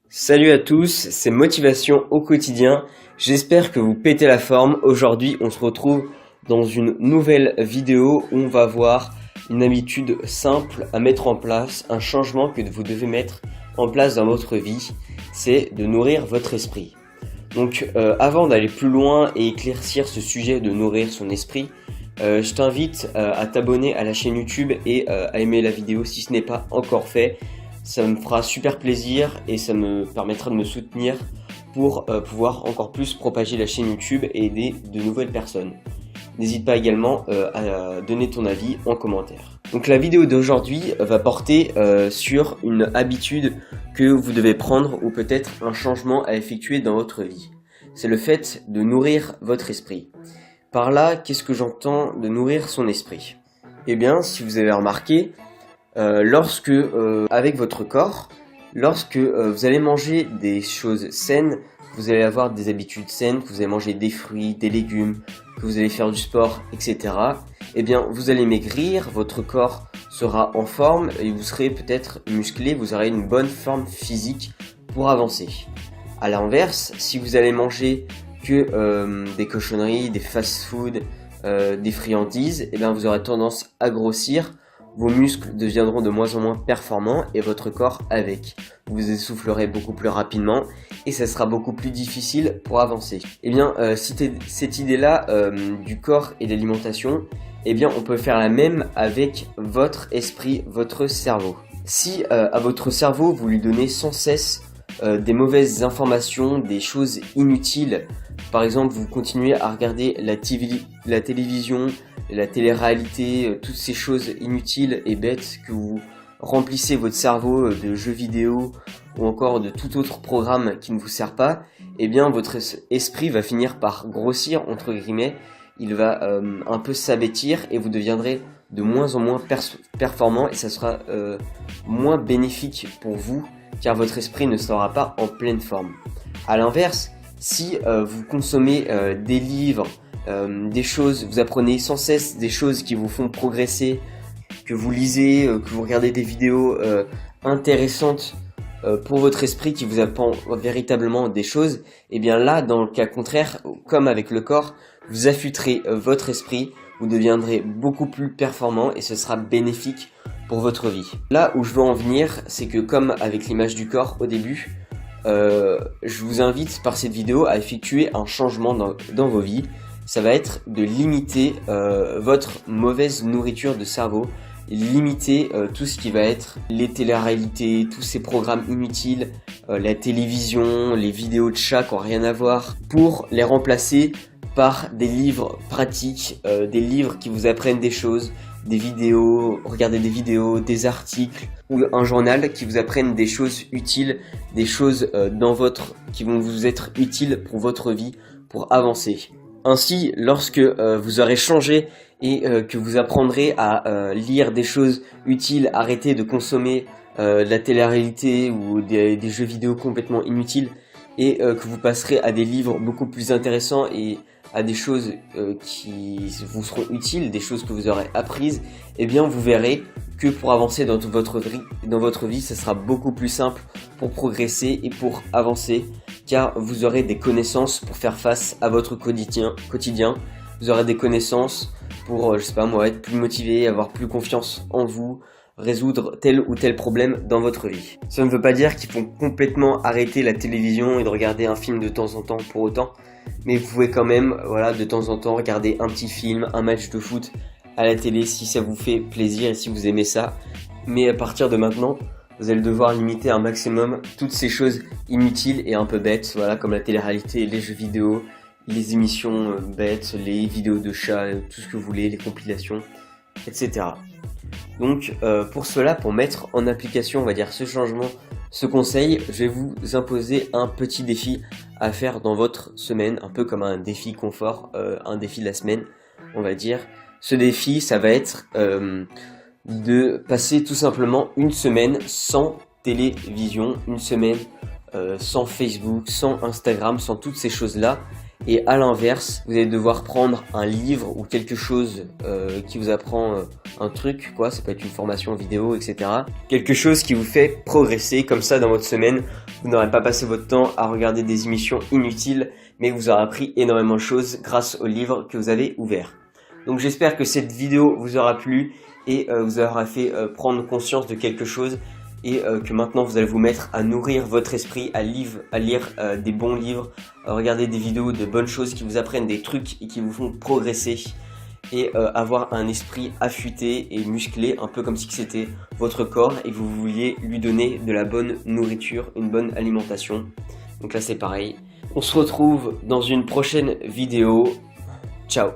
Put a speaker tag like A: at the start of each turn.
A: Salut à tous, c'est Motivation au quotidien. J'espère que vous pétez la forme. Aujourd'hui, on se retrouve dans une nouvelle vidéo où on va voir une habitude simple à mettre en place, un changement que vous devez mettre en place dans votre vie, c'est de nourrir votre esprit. Donc avant d'aller plus loin et éclaircir ce sujet de nourrir son esprit, je t'invite à t'abonner à la chaîne YouTube et à aimer la vidéo si ce n'est pas encore fait. Ça me fera super plaisir et ça me permettra de me soutenir pour pouvoir encore plus propager la chaîne YouTube et aider de nouvelles personnes. N'hésite pas également à donner ton avis en commentaire. Donc la vidéo d'aujourd'hui va porter sur une habitude que vous devez prendre ou peut-être un changement à effectuer dans votre vie. C'est le fait de nourrir votre esprit. Par là, qu'est-ce que j'entends de nourrir son esprit? Eh bien, si vous avez remarqué, lorsque, avec votre corps, lorsque vous allez manger des choses saines, vous allez avoir des habitudes saines, que vous allez manger des fruits, des légumes, que vous allez faire du sport, etc. Eh bien, vous allez maigrir, votre corps sera en forme et vous serez peut-être musclé, vous aurez une bonne forme physique pour avancer. À l'inverse, si vous allez manger que des cochonneries, des fast-food, des friandises, eh bien, vous aurez tendance à grossir. Vos muscles deviendront de moins en moins performants et votre corps avec. Vous essoufflerez beaucoup plus rapidement et ça sera beaucoup plus difficile pour avancer. Eh bien, cette idée-là du corps et de l'alimentation, eh bien, on peut faire la même avec votre esprit, votre cerveau. Si à votre cerveau, vous lui donnez sans cesse des mauvaises informations, des choses inutiles, par exemple, vous continuez à regarder la télévision, la télé-réalité, toutes ces choses inutiles et bêtes que vous remplissez votre cerveau de jeux vidéo ou encore de tout autre programme qui ne vous sert pas, eh bien votre esprit va finir par grossir, entre guillemets, il va un peu s'abêtir et vous deviendrez de moins en moins performant et ça sera moins bénéfique pour vous car votre esprit ne sera pas en pleine forme. A l'inverse, si vous consommez des livres, des choses, vous apprenez sans cesse des choses qui vous font progresser, que vous lisez, que vous regardez des vidéos intéressantes pour votre esprit qui vous apprend véritablement des choses, et bien là, dans le cas contraire, comme avec le corps, vous affûterez votre esprit, vous deviendrez beaucoup plus performant et ce sera bénéfique pour votre vie. Là où je veux en venir, c'est que comme avec l'image du corps au début, je vous invite par cette vidéo à effectuer un changement dans vos vies. Ça va être de limiter votre mauvaise nourriture de cerveau, limiter tout ce qui va être les téléréalités, tous ces programmes inutiles, la télévision, les vidéos de chats qui n'ont rien à voir, pour les remplacer par des livres pratiques, des livres qui vous apprennent des choses, des vidéos, regardez des vidéos, des articles ou un journal qui vous apprennent des choses utiles, des choses qui vont vous être utiles pour votre vie, pour avancer. Ainsi, lorsque vous aurez changé et que vous apprendrez à lire des choses utiles, arrêter de consommer de la télé-réalité ou des jeux vidéo complètement inutiles et que vous passerez à des livres beaucoup plus intéressants et à des choses qui vous seront utiles, des choses que vous aurez apprises, eh bien vous verrez que pour avancer dans votre vie, ça sera beaucoup plus simple pour progresser et pour avancer, car vous aurez des connaissances pour faire face à votre quotidien. Vous aurez des connaissances pour, je sais pas moi, être plus motivé, avoir plus confiance en vous, résoudre tel ou tel problème dans votre vie. Ça ne veut pas dire qu'il faut complètement arrêter la télévision et de regarder un film de temps en temps pour autant, mais vous pouvez quand même, voilà, de temps en temps regarder un petit film, un match de foot à la télé si ça vous fait plaisir et si vous aimez ça. Mais à partir de maintenant, vous allez devoir limiter un maximum toutes ces choses inutiles et un peu bêtes, voilà, comme la télé-réalité, les jeux vidéo, les émissions bêtes, les vidéos de chats, tout ce que vous voulez, les compilations, etc. Donc pour cela, pour mettre en application, on va dire, ce changement, ce conseil, je vais vous imposer un petit défi à faire dans votre semaine, un peu comme un défi confort, un défi de la semaine, on va dire. Ce défi, ça va être de passer tout simplement une semaine sans télévision, une semaine sans Facebook, sans Instagram, sans toutes ces choses-là. Et à l'inverse, vous allez devoir prendre un livre ou quelque chose qui vous apprend un truc, quoi, ça peut être une formation vidéo, etc. Quelque chose qui vous fait progresser, comme ça dans votre semaine, vous n'aurez pas passé votre temps à regarder des émissions inutiles, mais vous aurez appris énormément de choses grâce au livre que vous avez ouvert. Donc j'espère que cette vidéo vous aura plu et vous aura fait prendre conscience de quelque chose et que maintenant vous allez vous mettre à nourrir votre esprit, à lire des bons livres, à regarder des vidéos de bonnes choses qui vous apprennent des trucs et qui vous font progresser et avoir un esprit affûté et musclé, un peu comme si c'était votre corps et que vous vouliez lui donner de la bonne nourriture, une bonne alimentation. Donc là c'est pareil. On se retrouve dans une prochaine vidéo. Ciao.